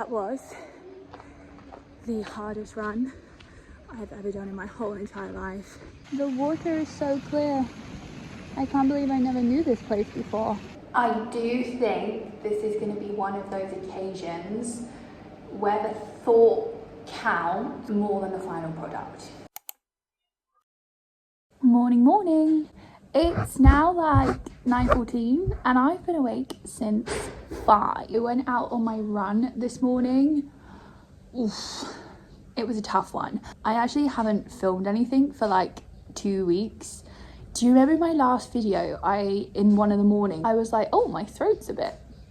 That was the hardest run I've ever done in my whole entire life. The water is so clear. I can't believe I never knew this place before. I do think this is going to be one of those occasions where the thought counts more than the final product. Morning. It's now like 9:14 and I've been awake since 5. I went out on my run this morning. Oof, it was a tough one. I actually haven't filmed anything for like 2 weeks. Do you remember my last video? In one of the mornings, I was like, oh, my throat's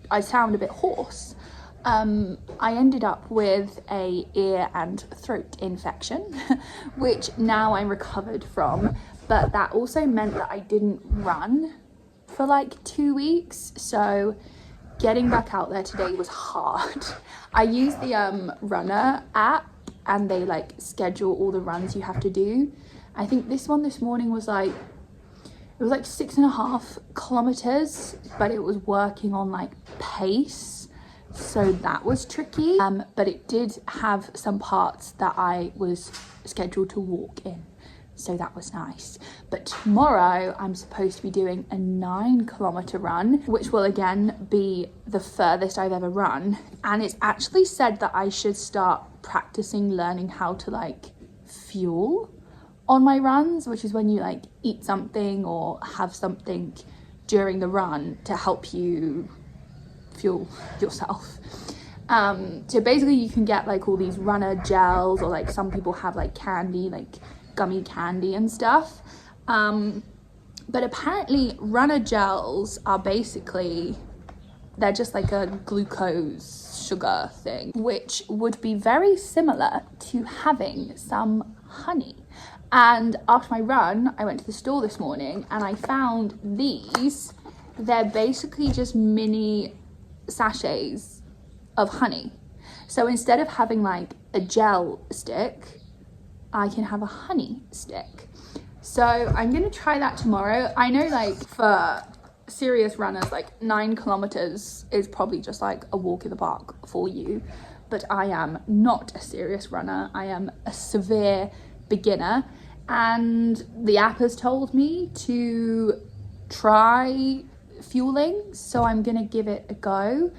I sound a bit hoarse. I ended up with a ear and throat infection, which now I'm recovered from. But that also meant that I didn't run for like 2 weeks. So getting back out there today was hard. I used the Runna app and they like schedule all the runs you have to do. I think this one this morning was like, it was like 6.5 kilometers, but it was working on like pace. So that was tricky. But it did have some parts that I was scheduled to walk in. So that was nice. But tomorrow I'm supposed to be doing a 9-kilometer run, which will again be the furthest I've ever run. And it's actually said that I should start practicing learning how to like fuel on my runs, which is when you like eat something or have something during the run to help you fuel yourself. So basically you can get like all these runner gels, or like some people have like candy, like gummy candy and stuff, but apparently runner gels are basically, they're just like a glucose sugar thing, which would be very similar to having some honey. And after my run, I went to the store this morning and I found these. They're basically just mini sachets of honey. So instead of having like a gel stick, I can have a honey stick. So I'm gonna try that tomorrow. I know like for serious runners, like 9 kilometers is probably just like a walk in the park for you. But I am not a serious runner. I am a severe beginner. And the app has told me to try fueling. So I'm gonna give it a go.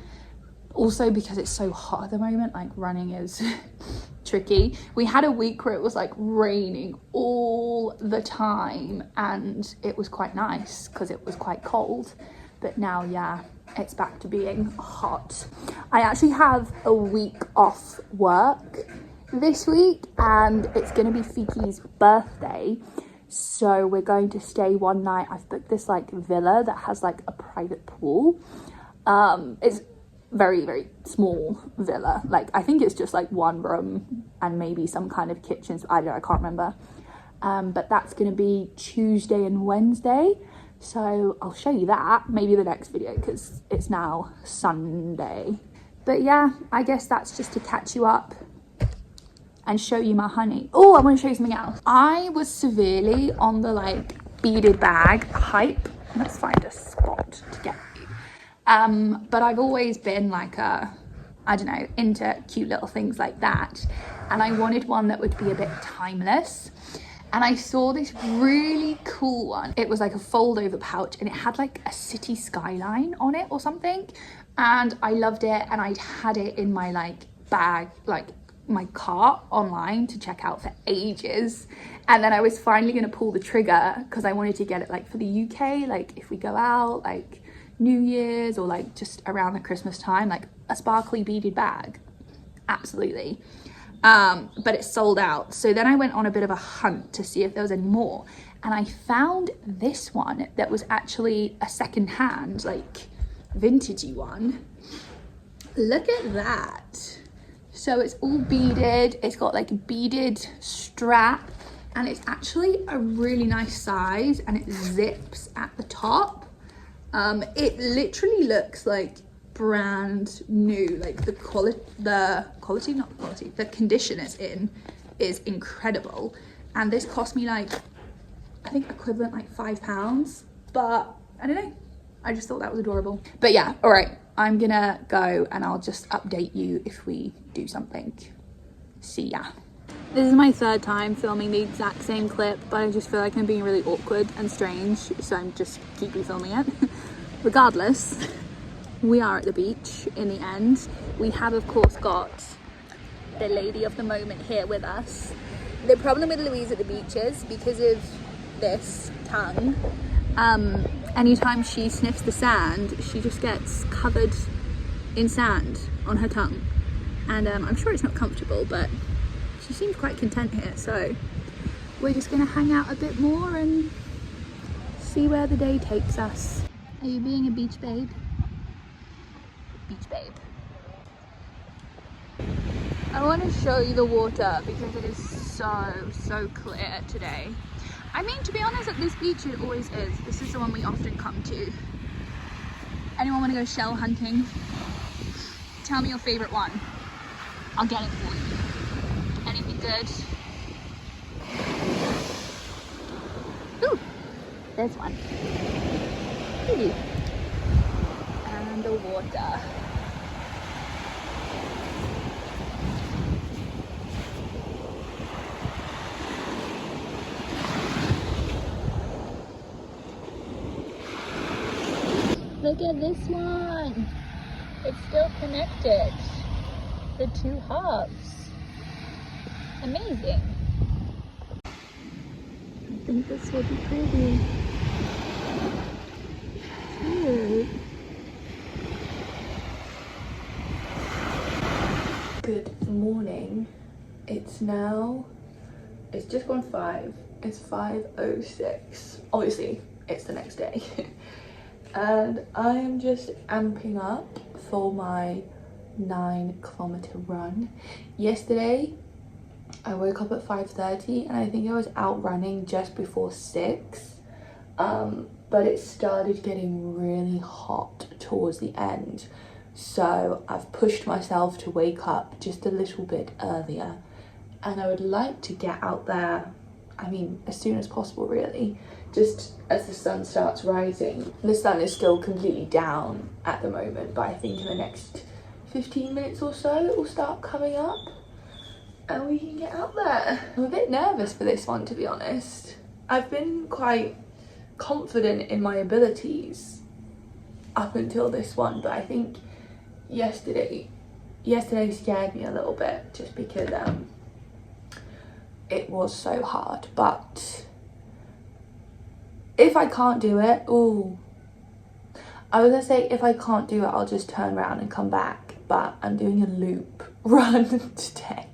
Also because it's so hot at the moment, like running is tricky. We had a week where it was like raining all the time and it was quite nice because it was quite cold. But now, yeah, it's back to being hot. I actually have a week off work this week and it's gonna be Fiki's birthday. So we're going to stay one night. I've booked this like villa that has like a private pool. It's very small villa. Like I think it's just like one room and maybe some kind of kitchens. I don't know, I can't remember. But that's gonna be Tuesday and Wednesday. So I'll show you that maybe the next video because it's now Sunday. But yeah, I guess that's just to catch you up and show you my honey. Oh, I want to show you something else. I was severely on the like beaded bag hype. Let's find a spot to get you. But I've always been like I don't know, into cute little things like that. And I wanted one that would be a bit timeless. And I saw this really cool one. It was like a fold over pouch and it had like a city skyline on it or something. And I loved it. And I'd had it in my like bag, like my cart online to check out for ages. And then I was finally going to pull the trigger because I wanted to get it like for the UK, like if we go out, like New Year's or like just around the Christmas time, like a sparkly beaded bag. Absolutely. But it sold out. So then I went on a bit of a hunt to see if there was any more. And I found this one that was actually a second-hand, like vintagey one. Look at that. So it's all beaded. It's got like a beaded strap and it's actually a really nice size and it zips at the top. It literally looks like brand new. Like the condition it's in is incredible. And this cost me like, I think equivalent like £5, but I don't know. I just thought that was adorable. But yeah, all right. I'm gonna go and I'll just update you if we do something. See ya. This is my third time filming the exact same clip, but I just feel like I'm being really awkward and strange, so I'm just keep refilming it. Regardless, we are at the beach in the end. We have of course got the lady of the moment here with us. The problem with Louise at the beach is because of this tongue, anytime she sniffs the sand, she just gets covered in sand on her tongue. And I'm sure it's not comfortable, but she seems quite content here, so we're just gonna hang out a bit more and see where the day takes us. Are you being a beach babe? Beach babe. I want to show you the water because it is so clear today. I mean, to be honest, at this beach it always is. This is the one we often come to. Anyone want to go shell hunting? Tell me your favorite one. I'll get it for you. Anything good? Ooh, there's one. Ooh. And the water. Look at this one. It's still connected. The two halves. Amazing. I think this will be pretty. Cute. Good morning. It's just gone 5. It's 5:06. Obviously, it's the next day. And I am just amping up for my 9-kilometer run. Yesterday, I woke up at 5:30 and I think I was out running just before 6. But it started getting really hot towards the end. So I've pushed myself to wake up just a little bit earlier. And I would like to get out there, I mean, as soon as possible really. Just as the sun starts rising. The sun is still completely down at the moment, but I think in the next 15 minutes or so it will start coming up and we can get out there. I'm a bit nervous for this one, to be honest. I've been quite confident in my abilities up until this one, but I think yesterday scared me a little bit just because it was so hard. But if I can't do it, I was gonna say if I can't do it, I'll just turn around and come back, but I'm doing a loop run today.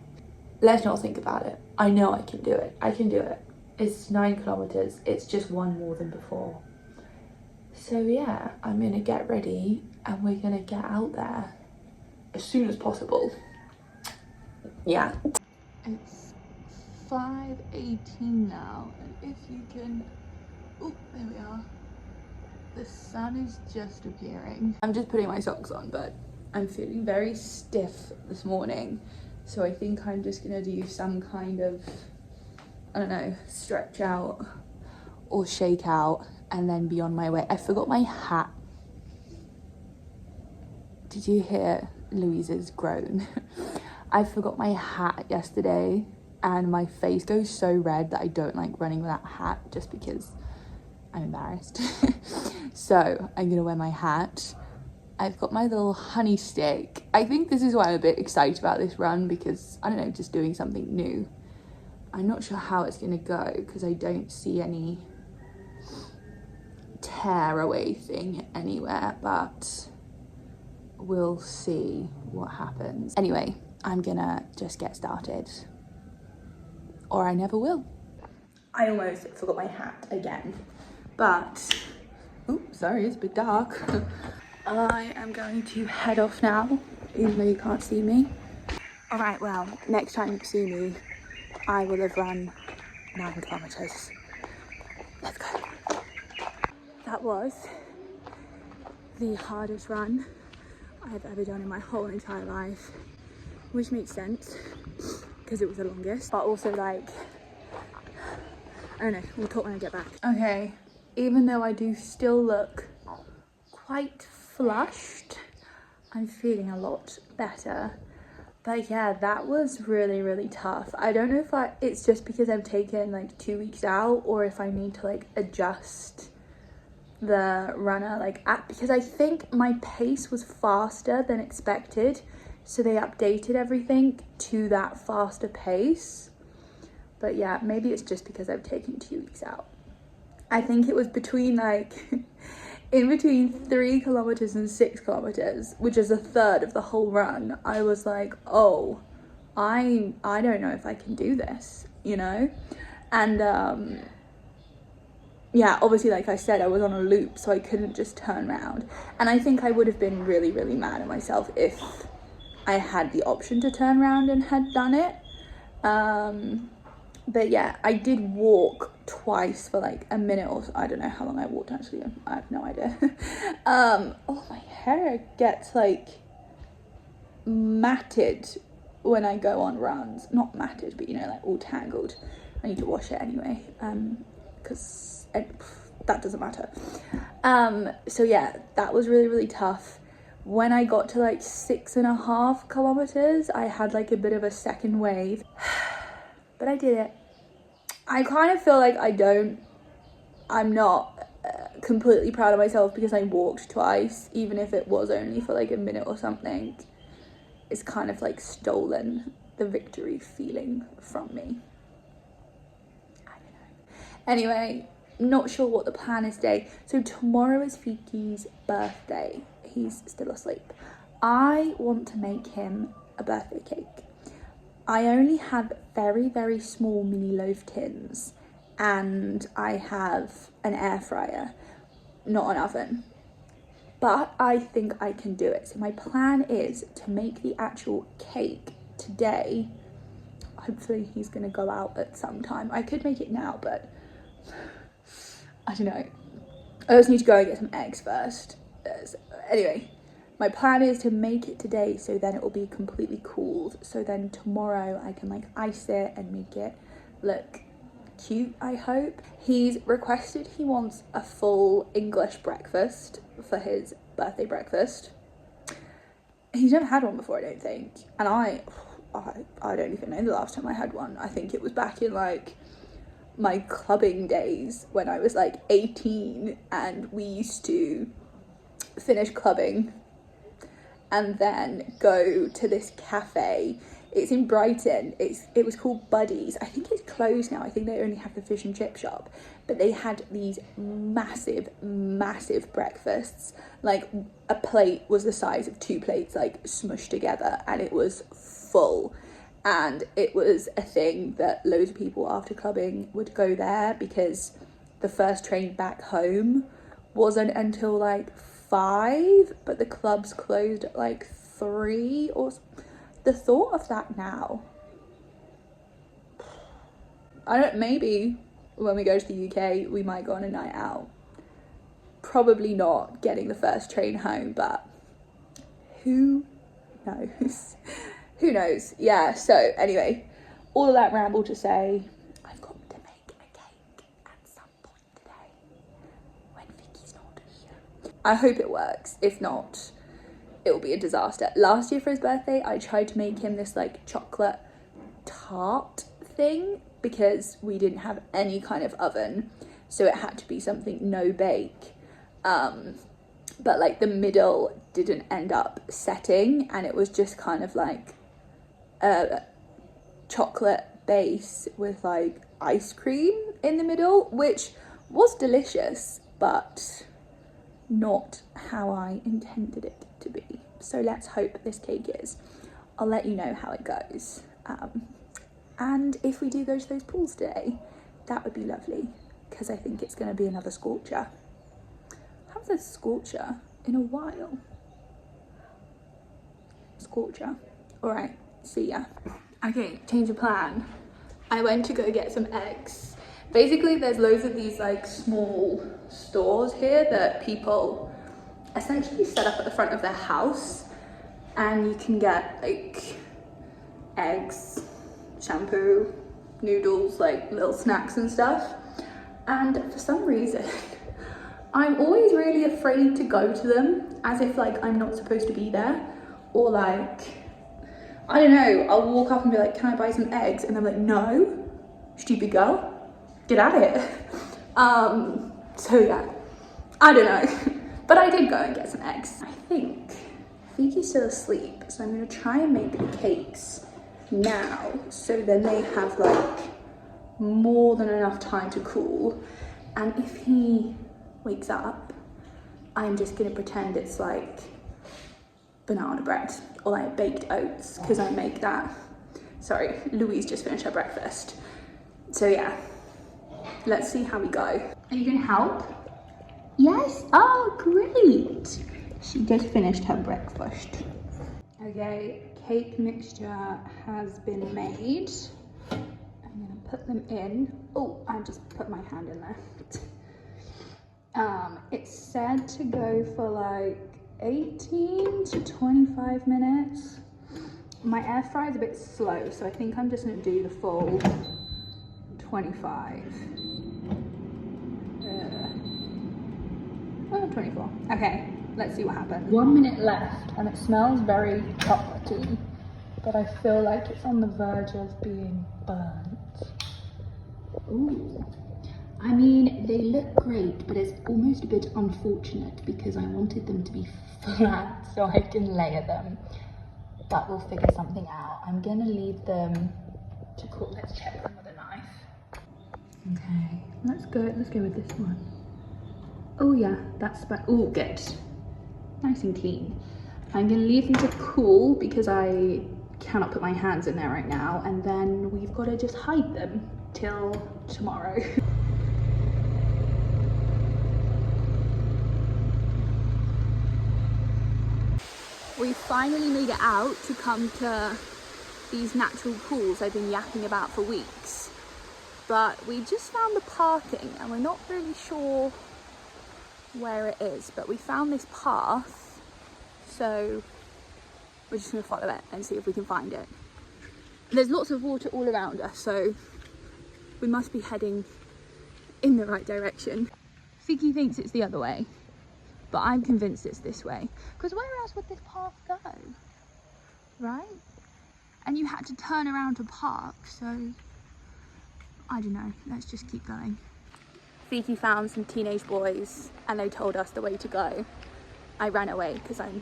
Let's not think about it. I know I can do it. I can do it. It's 9 kilometers. It's just one more than before. So yeah, I'm gonna get ready and we're gonna get out there as soon as possible. Yeah. It's 5:18 now, and if you can, oh, there we are. The sun is just appearing. I'm just putting my socks on, but I'm feeling very stiff this morning. So I think I'm just gonna do some kind of, I don't know, stretch out or shake out and then be on my way. I forgot my hat. Did you hear Louise's groan? I forgot my hat yesterday and my face goes so red that I don't like running without a hat just because I'm embarrassed. So I'm gonna wear my hat. I've got my little honey stick. I think this is why I'm a bit excited about this run because, I don't know, just doing something new. I'm not sure how it's gonna go because I don't see any tear away thing anywhere, but we'll see what happens. Anyway, I'm gonna just get started, or I never will. I almost forgot my hat again, but, oh, sorry, it's a bit dark. I am going to head off now, even though you can't see me. All right, well, next time you see me, I will have run 9 kilometers. Let's go. That was the hardest run I've ever done in my whole entire life, which makes sense because it was the longest, but also like, I don't know, we'll talk when I get back. Okay, even though I do still look quite flushed, I'm feeling a lot better. But yeah, that was really, really tough. I don't know if it's just because I've taken like 2 weeks out, or if I need to like adjust the runner like app, because I think my pace was faster than expected. So they updated everything to that faster pace. But yeah, maybe it's just because I've taken 2 weeks out. I think it was between like in between 3 kilometers and 6 kilometers, which is a third of the whole run. I was like, oh, I don't know if I can do this, you know? And yeah, obviously, like I said, I was on a loop, so I couldn't just turn around. And I think I would have been really, really mad at myself if I had the option to turn around and had done it. But yeah, I did walk twice for like a minute, or I don't know how long I walked actually. I have no idea. Oh, my hair gets like matted when I go on runs. Not matted, but you know, like all tangled. I need to wash it anyway, because that doesn't matter. So yeah, that was really, really tough. When I got to like 6.5 kilometers, I had like a bit of a second wave. But I did it. I kind of feel like I'm not completely proud of myself because I walked twice, even if it was only for like a minute or something. It's kind of like stolen the victory feeling from me. I don't know. Anyway, not sure what the plan is today. So tomorrow is Fiki's birthday. He's still asleep. I want to make him a birthday cake. I only have very, very small mini loaf tins, and I have an air fryer, not an oven. But I think I can do it. So my plan is to make the actual cake today. Hopefully he's gonna go out at some time. I could make it now, but I don't know. I just need to go and get some eggs first. Anyway. My plan is to make it today, so then it will be completely cooled. So then tomorrow I can like ice it and make it look cute, I hope. He's requested he wants a full English breakfast for his birthday breakfast. He's never had one before, I don't think. And I don't even know the last time I had one. I think it was back in like my clubbing days when I was like 18, and we used to finish clubbing and then go to this cafe. It's in Brighton. It was called Buddies. I think it's closed now. I think they only have the fish and chip shop. But they had these massive, massive breakfasts. Like a plate was the size of 2 plates, like smushed together, and it was full. And it was a thing that loads of people after clubbing would go there, because the first train back home wasn't until like 5, but the clubs closed at like 3. Or the thought of that now, maybe when we go to the UK we might go on a night out. Probably not getting the first train home, but who knows. Who knows. Yeah, so anyway, all of that ramble to say, I've got to make a cake at some point today when Vicky's not here. I hope it works. If not, it will be a disaster. Last year for his birthday, I tried to make him this like chocolate tart thing, because we didn't have any kind of oven, so it had to be something no bake. But like the middle didn't end up setting, and it was just kind of like a chocolate base with like ice cream in the middle, which was delicious, but not how I intended it to be. So let's hope this cake is. I'll let you know how it goes. And if we do go to those pools today, that would be lovely, because I think it's going to be another scorcher. I haven't said scorcher in a while. Scorcher. Alright, see ya. Okay, change of plan. I went to go get some eggs. Basically, there's loads of these like small stores here that people essentially set up at the front of their house, and you can get like eggs, shampoo, noodles, like little snacks and stuff. And for some reason I'm always really afraid to go to them, as if like I'm not supposed to be there, or like, I don't know, I'll walk up and be like, can I buy some eggs? And they're like, no, stupid girl, get at it. So yeah, I don't know. But I did go and get some eggs. I think Fiki's still asleep, so I'm gonna try and make the cakes now, so then they have like more than enough time to cool. And if he wakes up, I'm just gonna pretend it's like banana bread or like baked oats, because I make that. Sorry, Louise just finished her breakfast. So yeah, let's see how we go. Are you gonna help? Yes, oh great. She just finished her breakfast. Okay, cake mixture has been made. I'm gonna put them in. Oh, I just put my hand in there. It's said to go for like 18 to 25 minutes. My air fryer is a bit slow, so I think I'm just gonna do the full 25. 24. Okay, let's see what happens. 1 minute left, and it smells very chocolatey, but I feel like it's on the verge of being burnt. Ooh. I mean, they look great, but it's almost a bit unfortunate because I wanted them to be flat so I can layer them. But we'll figure something out. I'm gonna leave them to cool. Let's check them with a knife. Okay, let's go with this one. Oh yeah, that's oh good. Nice and clean. I'm gonna leave them to cool because I cannot put my hands in there right now, and then we've got to just hide them till tomorrow. We finally made it out to come to these natural pools I've been yapping about for weeks, but we just found the parking and we're not really sure where it is, but we found this path, so we're just gonna follow it and see if we can find it. There's lots of water all around us, so we must be heading in the right direction. Fiki thinks it's the other way, but I'm convinced it's this way, because where else would this path go, right? And you had to turn around to park, so I don't know, let's just keep going. Fiki found some teenage boys and they told us the way to go. I ran away because I'm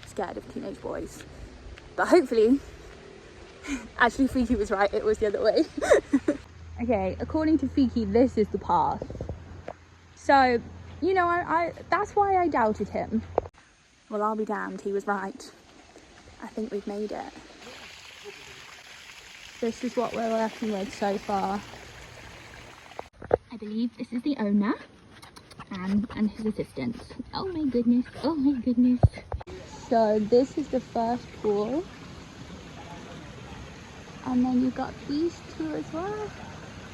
scared of teenage boys, but hopefully, actually Fiki was right, it was the other way. Okay, according to Fiki, this is the path. So, you know, I that's why I doubted him. Well, I'll be damned, he was right. I think we've made it. This is what we're working with so far. I believe this is the owner and his assistant. Oh my goodness, oh my goodness. So this is the first pool. And then you've got these two as well.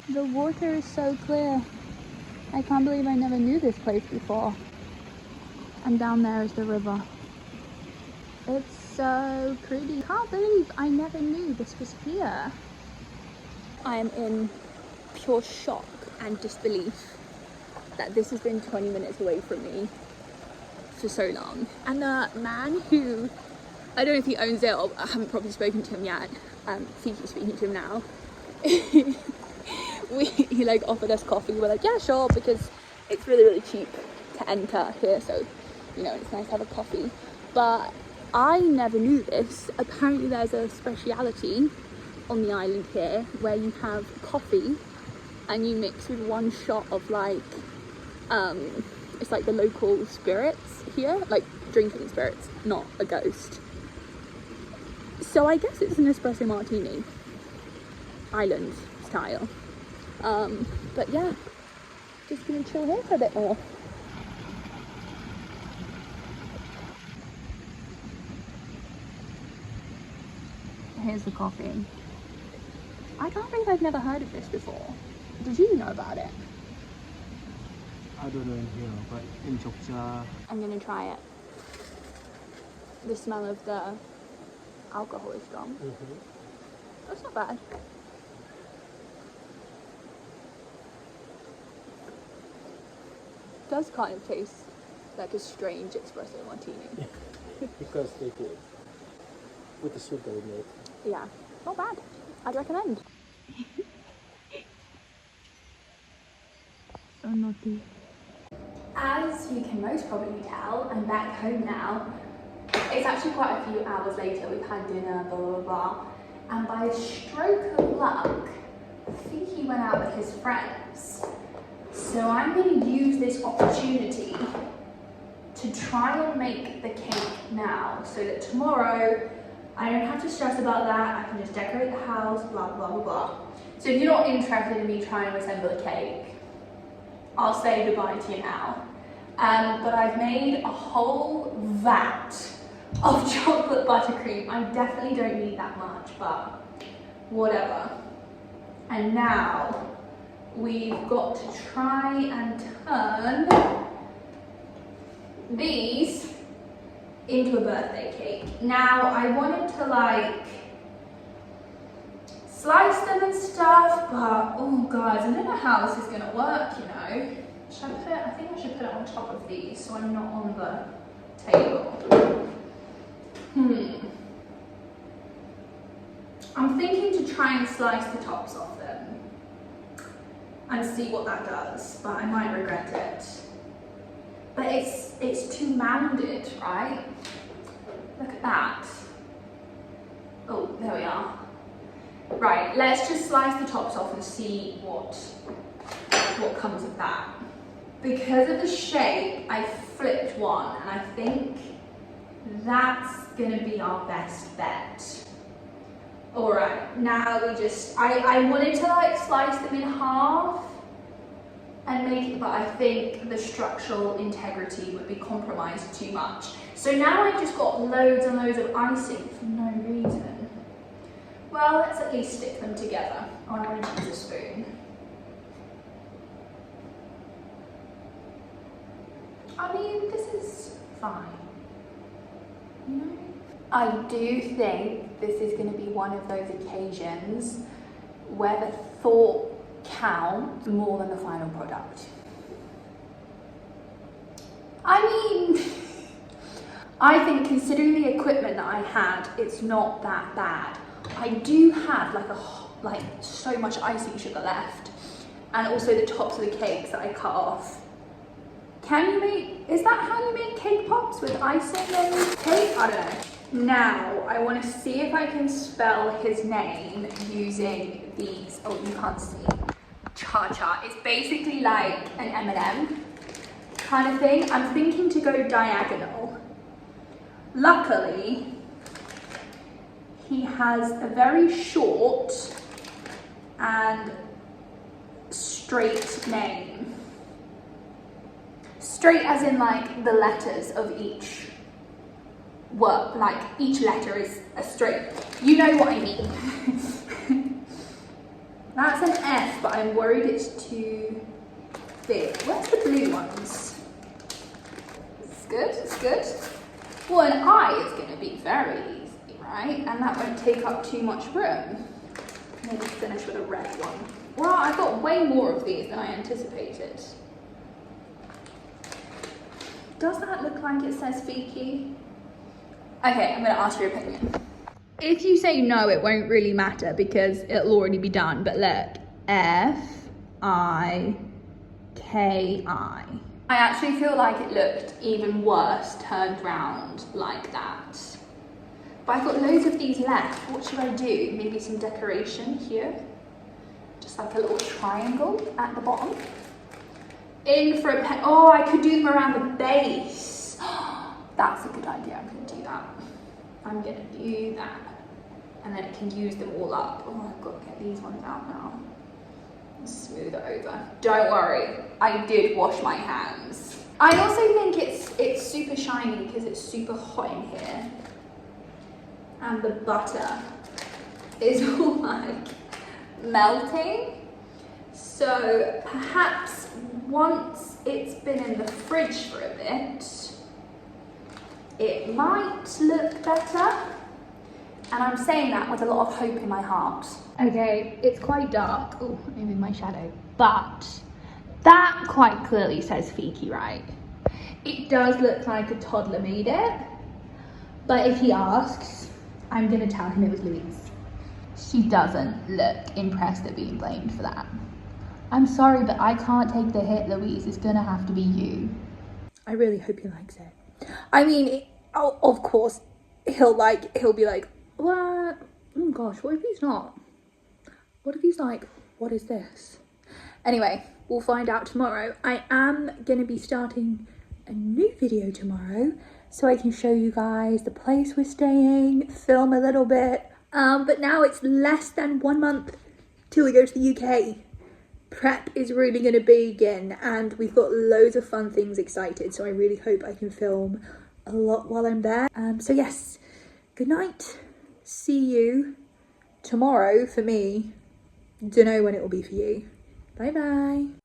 The water is so clear. I can't believe I never knew this place before. And down there is the river. It's so pretty. Can't believe I never knew this was here. I am in pure shock and disbelief that this has been 20 minutes away from me for so long. And the man who, I don't know if he owns it or I haven't probably spoken to him yet, Fiki's speaking to him now. He like offered us coffee. We're like, yeah, sure, because it's really, really cheap to enter here, so you know, it's nice to have a coffee. But I never knew this. Apparently there's a speciality on the island here where you have coffee and you mix with one shot of like it's like the local spirits here, like drinking spirits, not a ghost. So I guess it's an espresso martini, island style. But yeah, just gonna chill here for a bit more. Here's the coffee. I can't believe I've never heard of this before. Did you know about it? I don't know in here, but in Jogja. I'm gonna try it. The smell of the alcohol is strong. That's not bad. does kind of taste like a strange espresso martini. Because they did. With the soup that we made. Yeah, not bad. I'd recommend. So naughty. As you can most probably tell, I'm back home now. It's actually quite a few hours later. We've had dinner, blah, blah, blah. And by a stroke of luck, I think he went out with his friends. So I'm going to use this opportunity to try and make the cake now, so that tomorrow I don't have to stress about that. I can just decorate the house, blah, blah, blah, blah. So if you're not interested in me trying to assemble a cake, I'll say goodbye to you now. But I've made a whole vat of chocolate buttercream. I definitely don't need that much, but whatever. And now we've got to try and turn these into a birthday cake. Now I wanted to like slice them and stuff, but oh guys, I don't know how this is gonna work, you know. Should I put it, I think I should put it on top of these so I'm not on the table. I'm thinking to try and slice the tops off them and see what that does, but I might regret it. But it's too mounded, right? Look at that. Oh, there we are. Right, let's just slice the tops off and see what comes of that. Because of the shape, I flipped one, and I think that's gonna be our best bet. All right, now we just, I wanted to like slice them in half and make it, but I think the structural integrity would be compromised too much. So now I've just got loads and loads of icing for no reason. Well, let's at least stick them together. Oh, I'm going to use a spoon. I mean, this is fine. You know? I do think this is going to be one of those occasions where the thought counts more than the final product. I mean, I think considering the equipment that I had, it's not that bad. I do have like so much icing sugar left, and also the tops of the cakes that I cut off. Is that how you make cake pops, with icing and cake? I don't know. Now, I want to see if I can spell his name using these, oh, you can't see, Cha-Cha. It's basically like an M&M kind of thing. I'm thinking to go diagonal. Luckily, he has a very short and straight name. Straight as in like the letters of each word, like each letter is a straight. You know what I mean. That's an F, but I'm worried it's too big. Where's the blue ones? It's good, it's good. Well, an I is going to be very easy, right? And that won't take up too much room. Maybe finish with a red one. Well, I've got way more of these than I anticipated. Does that look like it says Fiki? Okay, I'm going to ask your opinion. If you say no, it won't really matter because it'll already be done. But look, F-I-K-I. I actually feel like it looked even worse turned round like that. But I've got loads of these left. What should I do? Maybe some decoration here. Just like a little triangle at the bottom. In for a pen. Oh, I could do them around the base. That's a good idea. I'm going to do that. I'm going to do that. And then it can use them all up. Oh, I've got to get these ones out now. Smooth it over. Don't worry, I did wash my hands. I also think it's super shiny because it's super hot in here. And the butter is all like melting. So perhaps once it's been in the fridge for a bit, it might look better. And I'm saying that with a lot of hope in my heart. Okay, it's quite dark. Oh, I'm in my shadow. But That quite clearly says Fiki, right? It does look like a toddler made it, but if he asks, I'm gonna tell him it was Louise. She doesn't look impressed at being blamed for that. I'm sorry, but I can't take the hit, Louise. It's gonna have to be you. I really hope he likes it. I mean, of course, he'll be like, what? Oh gosh, what if he's not? What if he's like, what is this? Anyway, we'll find out tomorrow. I am gonna be starting a new video tomorrow so I can show you guys the place we're staying, film a little bit. But now it's less than 1 month till we go to the UK. Prep is really going to begin and we've got loads of fun things excited, so I really hope I can film a lot while I'm there. So yes, good night. See you tomorrow for me. Don't know when it will be for you. Bye bye.